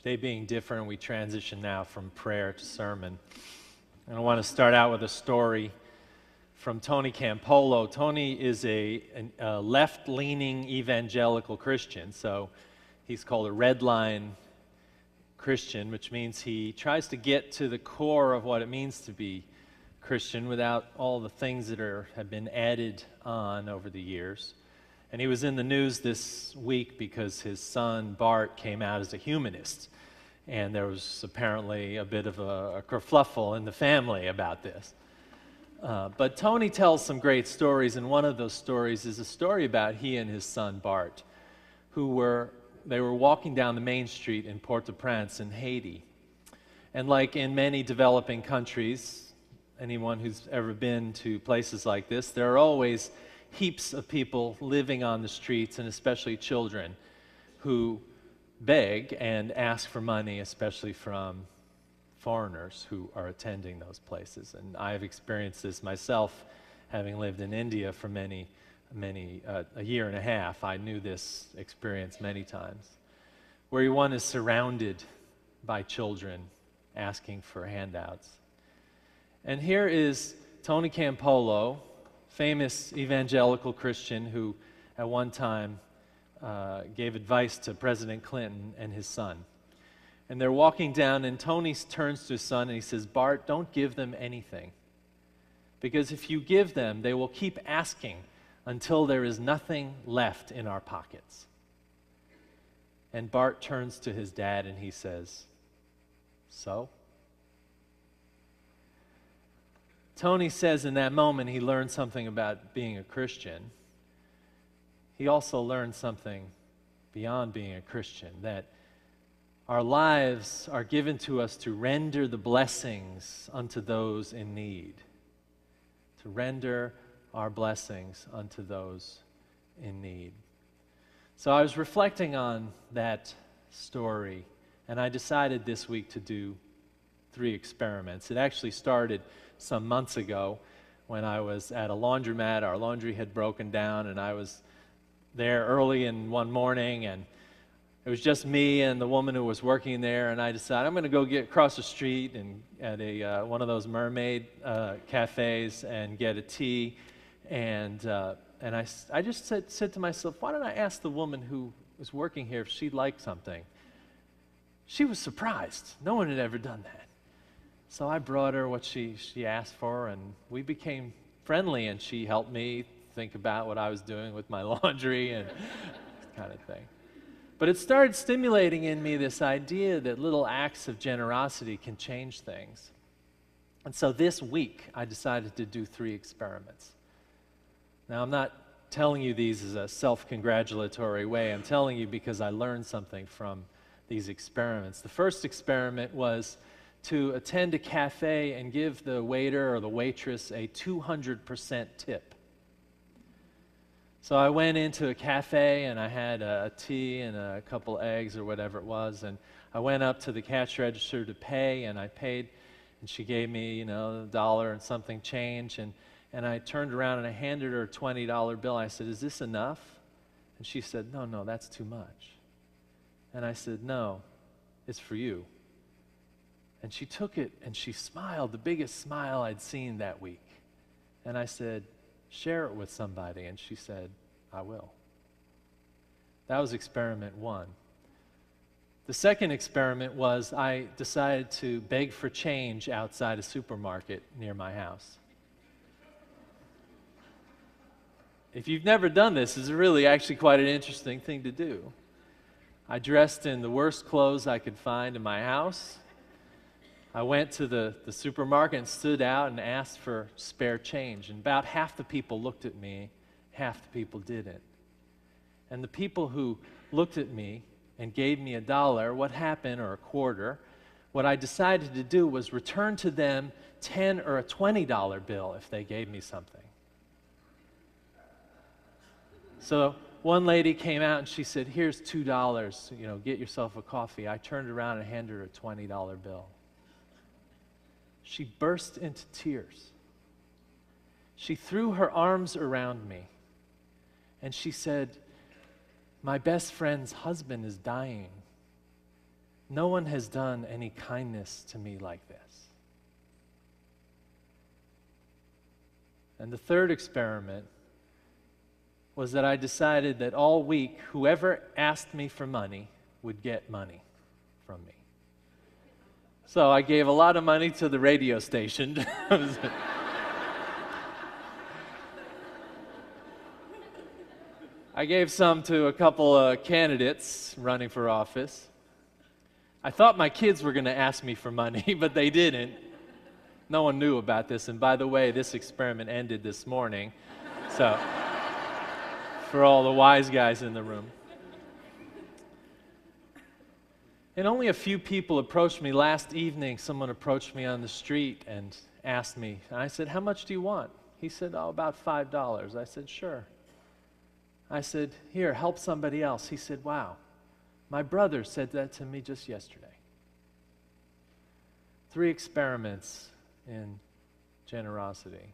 Today being different, we transition now from prayer to sermon. And I want to start out with a story from Tony Campolo. Tony is a left-leaning evangelical Christian, so he's called a red line Christian, which means he tries to get to the core of what it means to be Christian without all the things that have been added on over the years. And he was in the news this week because his son, Bart, came out as a humanist. And there was apparently a bit of a kerfluffle in the family about this. But Tony tells some great stories, and one of those stories is a story about he and his son, Bart, they were walking down the main street in Port-au-Prince in Haiti. And like in many developing countries, anyone who's ever been to places like this, there are always heaps of people living on the streets, and especially children, who beg and ask for money, especially from foreigners who are attending those places. And I've experienced this myself, having lived in India for a year and a half. I knew this experience many times, where one is surrounded by children asking for handouts. And here is Tony Campolo, famous evangelical Christian who at one time gave advice to President Clinton and his son. And they're walking down, and Tony turns to his son and he says, "Bart, don't give them anything. Because if you give them, they will keep asking until there is nothing left in our pockets." And Bart turns to his dad and he says, "So?" Tony says in that moment he learned something about being a Christian. He also learned something beyond being a Christian, that our lives are given to us to render the blessings unto those in need. To render our blessings unto those in need. So I was reflecting on that story, and I decided this week to do 3 experiments. It actually started some months ago when I was at a laundromat. Our laundry had broken down, and I was there early in one morning, and it was just me and the woman who was working there, and I decided I'm going to go get across the street and at one of those mermaid cafes and get a tea, and I just said to myself, why don't I ask the woman who was working here if she'd like something? She was surprised. No one had ever done that. So I brought her what she asked for, and we became friendly, and she helped me think about what I was doing with my laundry and kind of thing. But it started stimulating in me this idea that little acts of generosity can change things. And so this week, I decided to do 3 experiments. Now, I'm not telling you these as a self-congratulatory way. I'm telling you because I learned something from these experiments. The first experiment was to attend a cafe and give the waiter or the waitress a 200% tip. So I went into a cafe and I had a tea and a couple eggs or whatever it was, and I went up to the cash register to pay, and I paid, and she gave me, $1 and something change, and I turned around and I handed her a $20 bill. I said, "Is this enough?" And she said, No, that's too much." And I said, "No, it's for you." And she took it and she smiled, the biggest smile I'd seen that week. And I said, "Share it with somebody." And she said, "I will." That was experiment 1. The second experiment was I decided to beg for change outside a supermarket near my house. If you've never done this, it's really actually quite an interesting thing to do. I dressed in the worst clothes I could find in my house. I went to the supermarket and stood out and asked for spare change. And about half the people looked at me, half the people didn't. And the people who looked at me and gave me $1, what happened, or a quarter, what I decided to do was return to them $10 or a $20 bill if they gave me something. So one lady came out and she said, "Here's $2, get yourself a coffee." I turned around and handed her a $20 bill. She burst into tears. She threw her arms around me and she said, "My best friend's husband is dying. no one has done any kindness to me like this. And the third experiment was that I decided that all week, whoever asked me for money would get money from me. So I gave a lot of money to the radio station. I gave some to a couple of candidates running for office. I thought my kids were going to ask me for money, but they didn't. No one knew about this. And by the way, this experiment ended this morning. So, for all the wise guys in the room. And only a few people approached me. Last evening, someone approached me on the street and asked me. And I said, "How much do you want?" He said, "Oh, about $5. I said, "Sure." I said, "Here, help somebody else." He said, "Wow, my brother said that to me just yesterday." 3 experiments in generosity.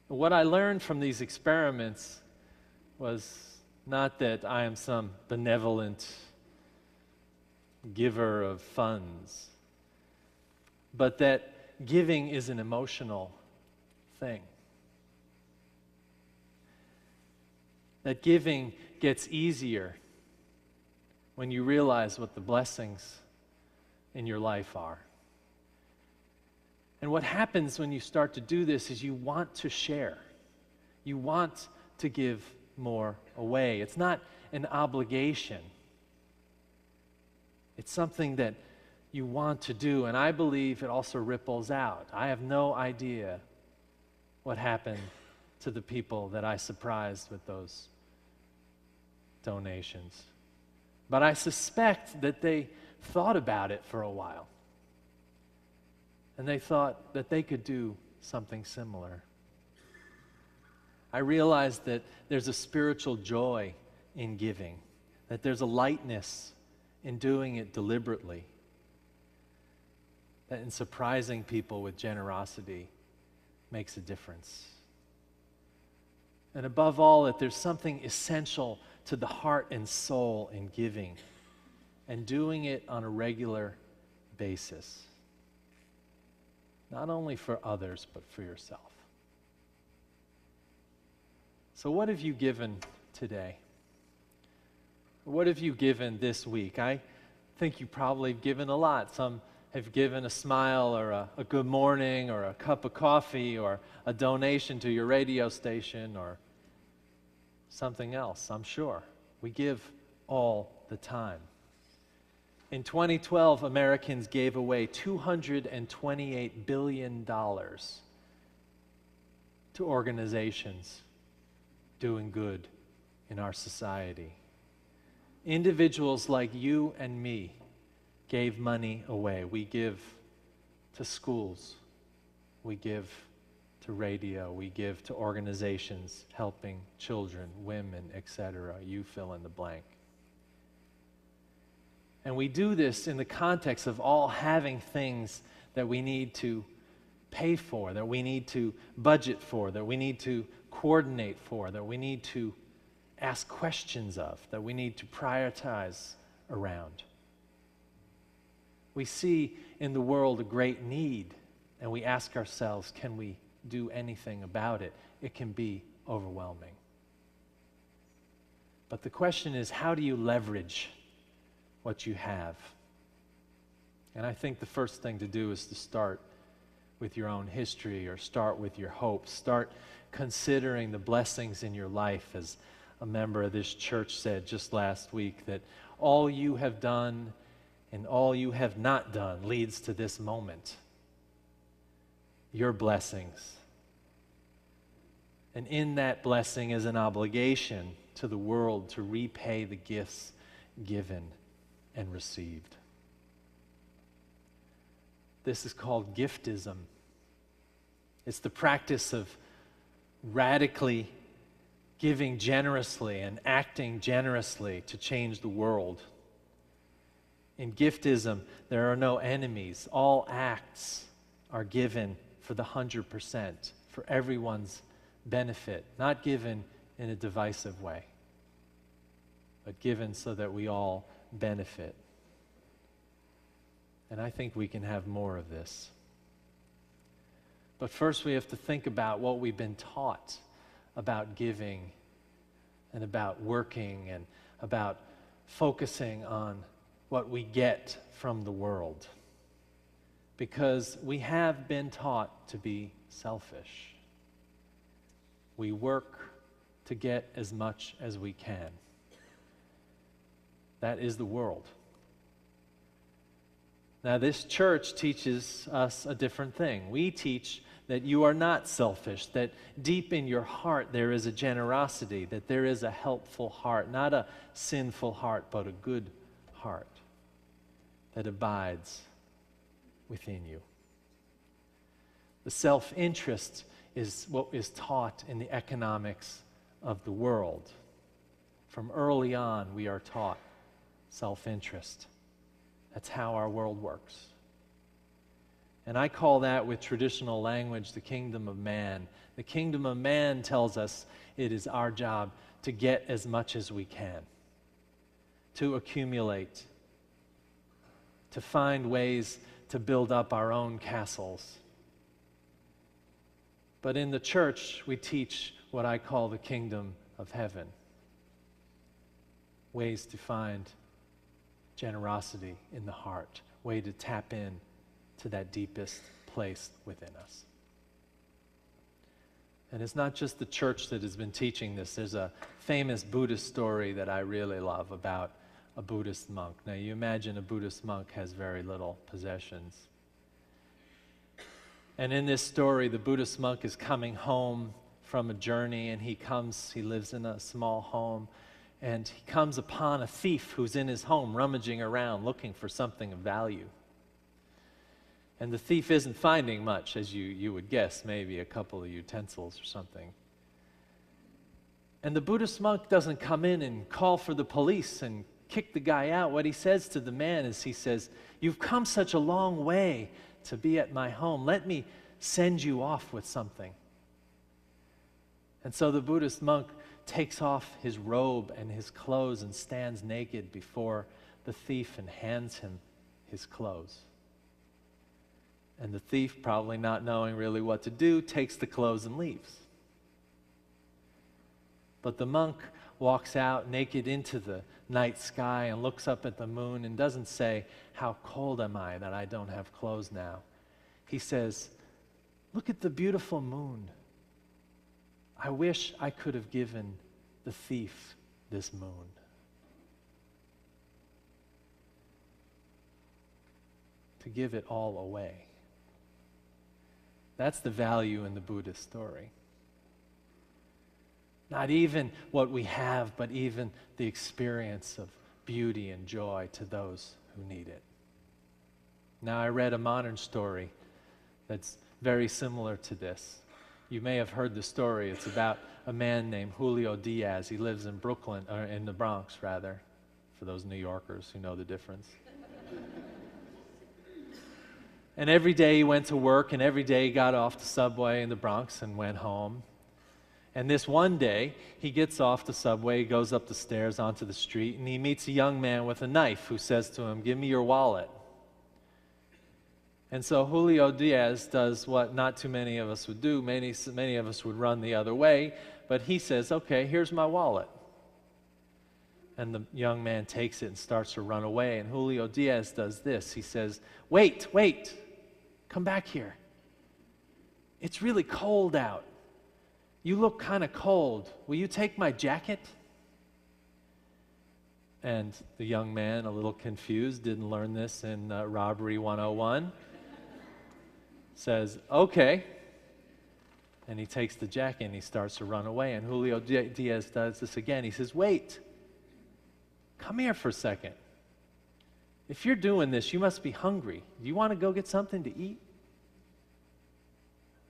What I learned from these experiments was not that I am some benevolent giver of funds, but that giving is an emotional thing. That giving gets easier when you realize what the blessings in your life are. And what happens when you start to do this is you want to share. You want to give more away. It's not an obligation. It's something that you want to do, and I believe it also ripples out. I have no idea what happened to the people that I surprised with those donations. But I suspect that they thought about it for a while. And they thought that they could do something similar. I realized that there's a spiritual joy in giving, that there's a lightness in doing it deliberately, that in surprising people with generosity makes a difference. And above all, that there's something essential to the heart and soul in giving and doing it on a regular basis. Not only for others, but for yourself. So what have you given today? What have you given this week? I think you probably have given a lot. Some have given a smile or a good morning or a cup of coffee or a donation to your radio station or something else, I'm sure. We give all the time. In 2012, Americans gave away $228 billion to organizations doing good in our society. Individuals like you and me gave money away. We give to schools. We give to radio. We give to organizations helping children, women, etc. You fill in the blank. And we do this in the context of all having things that we need to pay for, that we need to budget for, that we need to coordinate for, that we need to ask questions of, that we need to prioritize around. We see in the world a great need, and we ask ourselves, can we do anything about it? It can be overwhelming. But the question is, how do you leverage what you have? And I think the first thing to do is to start with your own history, or start with your hopes. Start considering the blessings in your life. As a member of this church said just last week, that all you have done and all you have not done leads to this moment. Your blessings. And in that blessing is an obligation to the world to repay the gifts given and received. This is called giftism. It's the practice of radically giving generously and acting generously to change the world. In giftism, there are no enemies. All acts are given for the 100%, for everyone's benefit, not given in a divisive way, but given so that we all benefit. And I think we can have more of this. But first we have to think about what we've been taught about giving and about working and about focusing on what we get from the world. Because we have been taught to be selfish. We work to get as much as we can. That is the world. Now, this church teaches us a different thing. We teach that you are not selfish, that deep in your heart there is a generosity, that there is a helpful heart, not a sinful heart, but a good heart that abides within you. The self-interest is what is taught in the economics of the world. From early on, we are taught self-interest. That's how our world works. And I call that, with traditional language, the kingdom of man. The kingdom of man tells us it is our job to get as much as we can, to accumulate, to find ways to build up our own castles. But in the church, we teach what I call the kingdom of heaven. Ways to find generosity in the heart, way to tap in to that deepest place within us. And it's not just the church that has been teaching this. There's a famous Buddhist story that I really love about a Buddhist monk. Now, you imagine a Buddhist monk has very little possessions. And in this story, the Buddhist monk is coming home from a journey, and he lives in a small home, and he comes upon a thief who's in his home rummaging around looking for something of value. And the thief isn't finding much, as you would guess, maybe a couple of utensils or something. And the Buddhist monk doesn't come in and call for the police and kick the guy out. What he says to the man is, he says, "You've come such a long way to be at my home. Let me send you off with something." And so the Buddhist monk takes off his robe and his clothes and stands naked before the thief and hands him his clothes. And the thief, probably not knowing really what to do, takes the clothes and leaves. But the monk walks out naked into the night sky and looks up at the moon and doesn't say, "How cold am I that I don't have clothes now?" He says, "Look at the beautiful moon. I wish I could have given the thief this moon." To give it all away. That's the value in the Buddhist story. Not even what we have, but even the experience of beauty and joy to those who need it. Now, I read a modern story that's very similar to this. You may have heard the story. It's about a man named Julio Diaz. He lives in Brooklyn, or in the Bronx, rather, for those New Yorkers who know the difference. And every day he went to work, and every day he got off the subway in the Bronx and went home. And this one day, he gets off the subway, he goes up the stairs onto the street, and he meets a young man with a knife who says to him, "Give me your wallet." And so Julio Diaz does what not too many of us would do. Many of us would run the other way, but he says, "Okay, here's my wallet." And the young man takes it and starts to run away, and Julio Diaz does this. He says, wait, come back here. It's really cold out. You look kind of cold. Will you take my jacket?" And the young man, a little confused, didn't learn this in Robbery 101, says, "Okay." And he takes the jacket and he starts to run away. And Julio Diaz does this again. He says, "Wait, come here for a second. If you're doing this, you must be hungry. Do you want to go get something to eat?"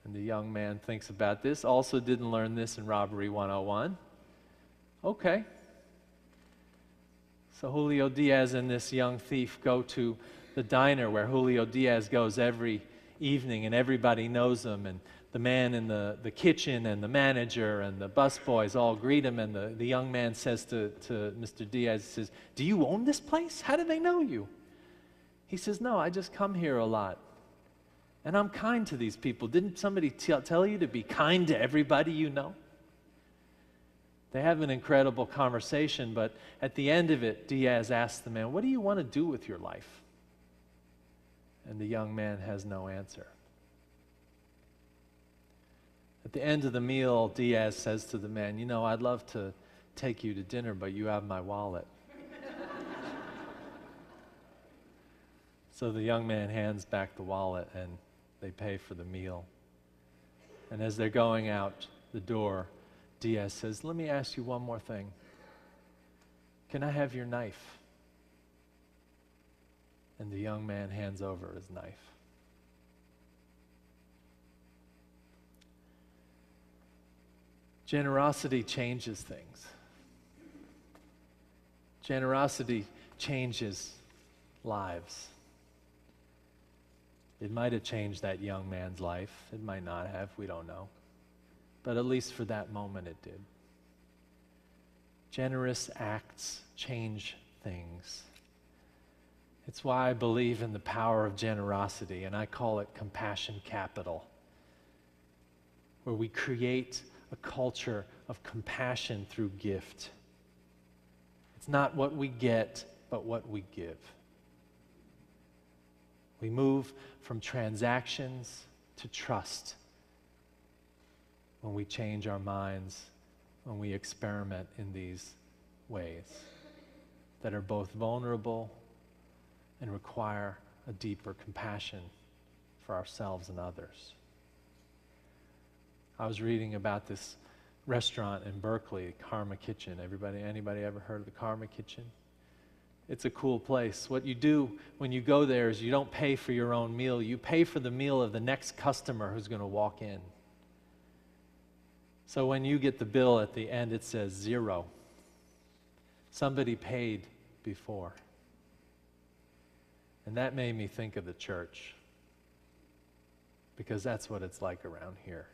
And the young man thinks about this, also didn't learn this in Robbery 101. Okay. So Julio Diaz and this young thief go to the diner where Julio Diaz goes every evening, and everybody knows him, and the man in the kitchen and the manager and the busboys all greet him, and the young man says to Mr. Diaz, he says, "Do you own this place? How do they know you?" He says, no, I just come here a lot. And I'm kind to these people. Didn't somebody tell you to be kind to everybody you know? They have an incredible conversation, but at the end of it, Diaz asks the man, what do you want to do with your life? And the young man has no answer. At the end of the meal, Diaz says to the man, you know, I'd love to take you to dinner, but you have my wallet. So the young man hands back the wallet and they pay for the meal. And as they're going out the door, Diaz says, let me ask you one more thing. Can I have your knife? And the young man hands over his knife. Generosity changes things. Generosity changes lives. It might have changed that young man's life. It might not have. We don't know. But at least for that moment it did. Generous acts change things. It's why I believe in the power of generosity, and I call it compassion capital, where we create a culture of compassion through gift. It's not what we get, but what we give. We move from transactions to trust when we change our minds, when we experiment in these ways that are both vulnerable and require a deeper compassion for ourselves and others. I was reading about this restaurant in Berkeley, Karma Kitchen. Anybody ever heard of the Karma Kitchen? It's a cool place. What you do when you go there is you don't pay for your own meal. You pay for the meal of the next customer who's going to walk in. So when you get the bill at the end, it says 0. Somebody paid before. And that made me think of the church, because that's what it's like around here.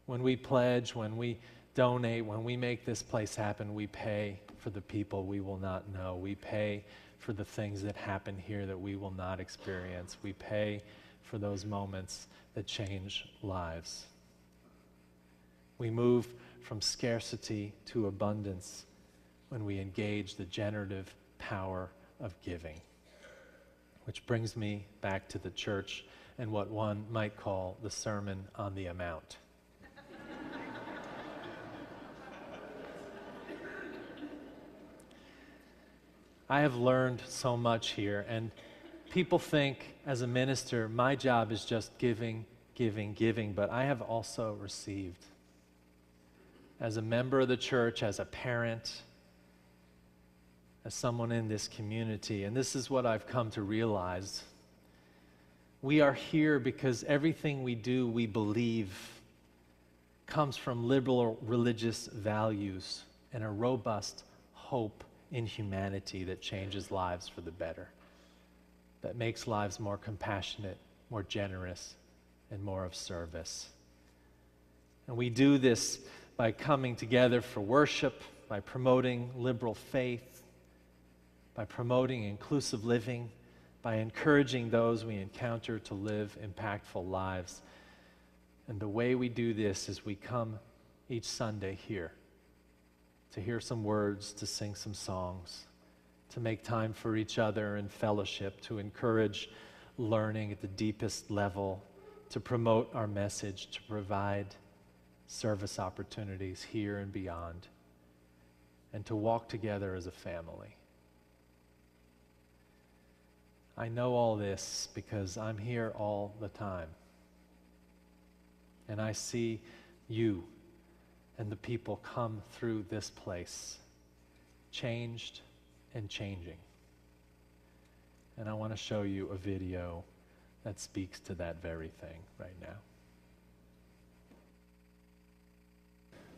When we pledge, when we donate, when we make this place happen, we pay for the people we will not know. We pay for the things that happen here that we will not experience. We pay for those moments that change lives. We move from scarcity to abundance when we engage the generative power of giving. Which brings me back to the church and what one might call the Sermon on the Amount. I have learned so much here, and people think as a minister, my job is just giving, giving, giving, but I have also received. As a member of the church, as a parent, as someone in this community, and this is what I've come to realize. We are here because everything we do, we believe, comes from liberal religious values and a robust hope in humanity that changes lives for the better, that makes lives more compassionate, more generous, and more of service. And we do this by coming together for worship, by promoting liberal faith, by promoting inclusive living, by encouraging those we encounter to live impactful lives. And the way we do this is we come each Sunday here to hear some words, to sing some songs, to make time for each other and fellowship, to encourage learning at the deepest level, to promote our message, to provide service opportunities here and beyond, and to walk together as a family. I know all this because I'm here all the time. And I see you and the people come through this place, changed and changing. And I want to show you a video that speaks to that very thing right now.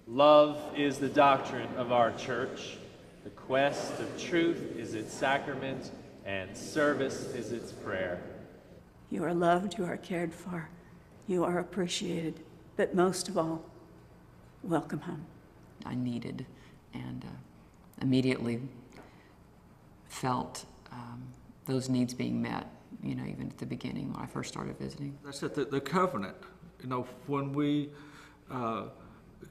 Love is the doctrine of our church. The quest of truth is its sacrament, and service is its prayer. You are loved, you are cared for, you are appreciated, but most of all, welcome home. I needed and immediately felt those needs being met, you know, even at the beginning when I first started visiting. That's it, the covenant. You know, when we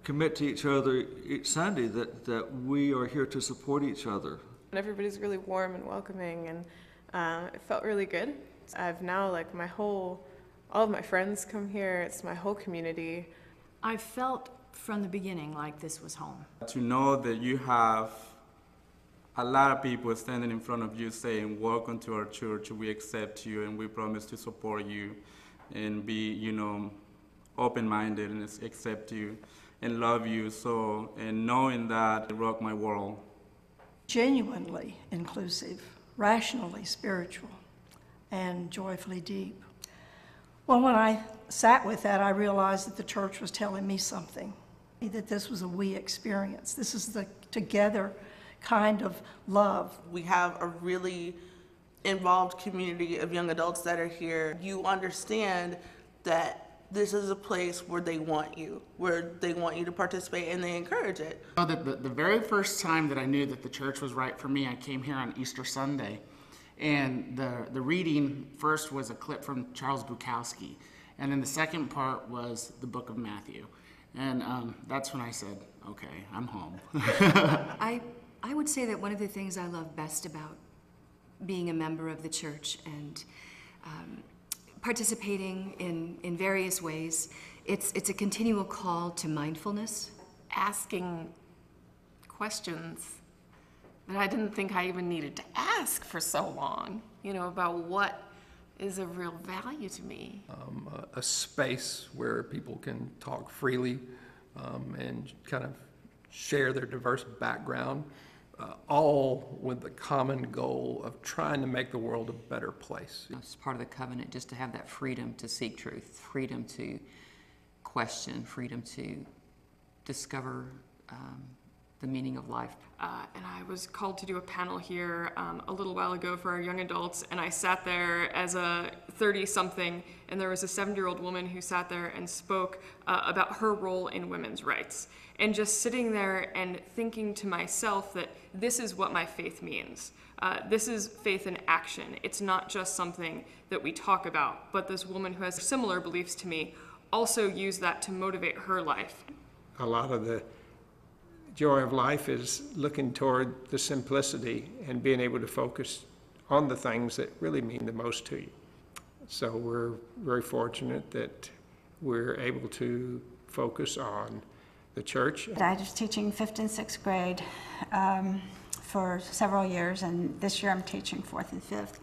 commit to each other each Sunday that we are here to support each other. Everybody's really warm and welcoming, and it felt really good. I've now, like, all of my friends come here. It's my whole community. I felt from the beginning like this was home. To know that you have a lot of people standing in front of you saying, welcome to our church, we accept you and we promise to support you and be, you know, open-minded and accept you and love you. So, and knowing that, it rocked my world. Genuinely inclusive, rationally spiritual, and joyfully deep. Well, when I sat with that, I realized that the church was telling me something, that this was a we experience. This is the together kind of love. We have a really involved community of young adults that are here. You understand that this is a place where they want you to participate, and they encourage it. The very first time that I knew that the church was right for me, I came here on Easter Sunday. And the reading first was a clip from Charles Bukowski. And then the second part was the book of Matthew. And that's when I said, okay, I'm home. I would say that one of the things I love best about being a member of the church and participating in various ways, it's a continual call to mindfulness. Asking questions that I didn't think I even needed to ask for so long, you know, about what is of real value to me. A space where people can talk freely and kind of share their diverse background, all with the common goal of trying to make the world a better place. It's part of the covenant just to have that freedom to seek truth, freedom to question, freedom to discover the meaning of life. And I was called to do a panel here a little while ago for our young adults, and I sat there as a 30-something, and there was a 70-year-old woman who sat there and spoke about her role in women's rights. And just sitting there and thinking to myself that this is what my faith means. This is faith in action. It's not just something that we talk about, but this woman who has similar beliefs to me also used that to motivate her life. A lot of the joy of life is looking toward the simplicity and being able to focus on the things that really mean the most to you. So we're very fortunate that we're able to focus on the church. I was teaching 5th and 6th grade for several years, and this year I'm teaching 4th and 5th.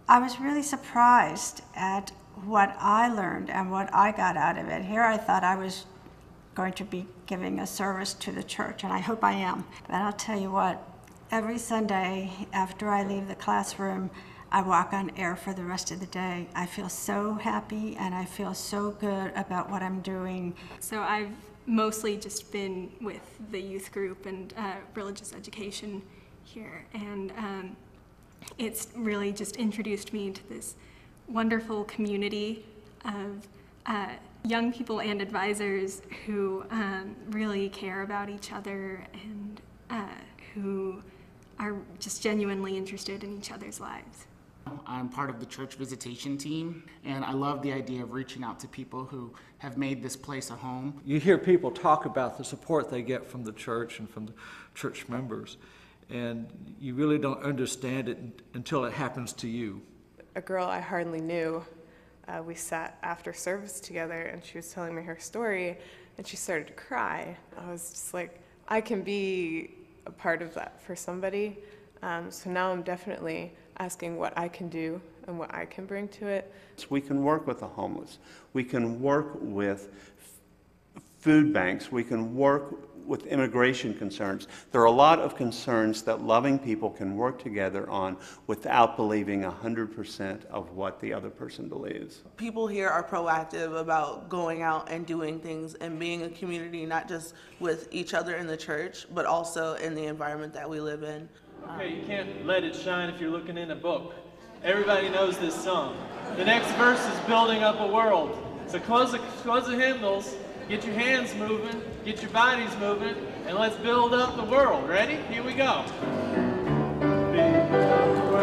I was really surprised at what I learned and what I got out of it. Here I thought I was going to be giving a service to the church, and I hope I am. But I'll tell you what, every Sunday after I leave the classroom, I walk on air for the rest of the day. I feel so happy and I feel so good about what I'm doing. So I've mostly just been with the youth group and religious education here, and it's really just introduced me to this wonderful community of young people and advisors who really care about each other and who are just genuinely interested in each other's lives. I'm part of the church visitation team, and I love the idea of reaching out to people who have made this place a home. You hear people talk about the support they get from the church and from the church members, and you really don't understand it until it happens to you. A girl I hardly knew, we sat after service together, and she was telling me her story, and she started to cry. I was just like, I can be a part of that for somebody. So now I'm definitely asking what I can do and what I can bring to it. We can work with the homeless. We can work with food banks. We can work with immigration concerns. There are a lot of concerns that loving people can work together on without believing 100% of what the other person believes. People here are proactive about going out and doing things and being a community, not just with each other in the church, but also in the environment that we live in. Okay, you can't let it shine if you're looking in a book. Everybody knows this song. The next verse is building up a world. So close the hymnals, get your hands moving, get your bodies moving, and let's build up the world. Ready? Here we go. Build up the world.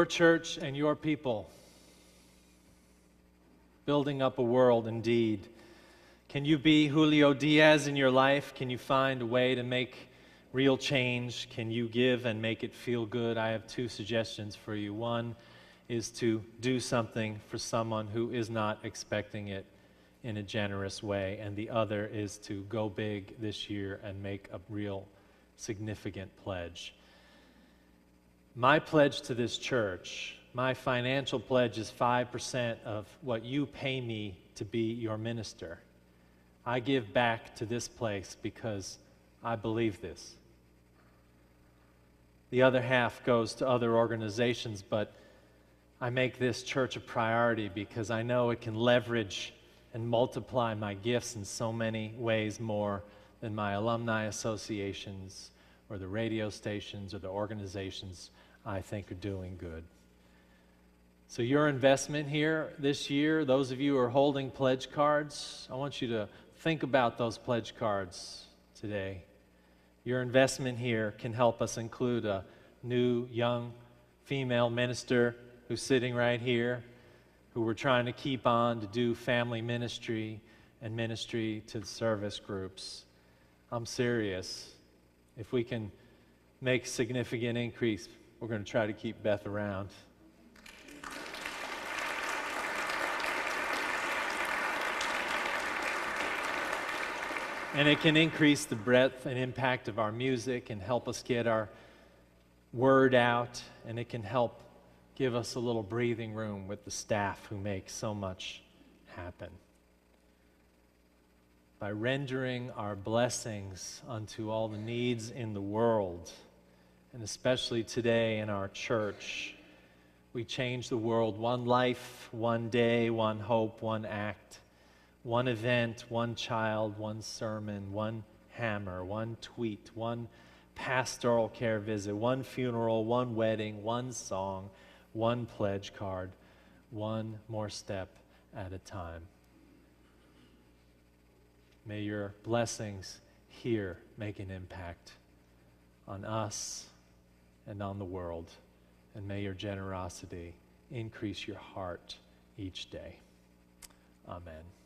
Your church and your people, building up a world indeed. Can you be Julio Diaz in your life? Can you find a way to make real change? Can you give and make it feel good? I have two suggestions for you. One is to do something for someone who is not expecting it in a generous way, and the other is to go big this year and make a real significant pledge. My pledge to this church, my financial pledge is 5% of what you pay me to be your minister. I give back to this place because I believe this. The other half goes to other organizations, but I make this church a priority because I know it can leverage and multiply my gifts in so many ways more than my alumni associations or the radio stations or the organizations I think are doing good. So your investment here this year, those of you who are holding pledge cards, I want you to think about those pledge cards today. Your investment here can help us include a new young female minister who's sitting right here, who we're trying to keep on to do family ministry and ministry to the service groups. I'm serious. If we can make significant increase, we're going to try to keep Beth around. And it can increase the breadth and impact of our music and help us get our word out, and it can help give us a little breathing room with the staff who make so much happen. By rendering our blessings unto all the needs in the world, and especially today in our church, we change the world one life, one day, one hope, one act. One event, one child, one sermon, one hammer, one tweet, one pastoral care visit, one funeral, one wedding, one song, one pledge card, one more step at a time. May your blessings here make an impact on us and on the world, and may your generosity increase your heart each day. Amen.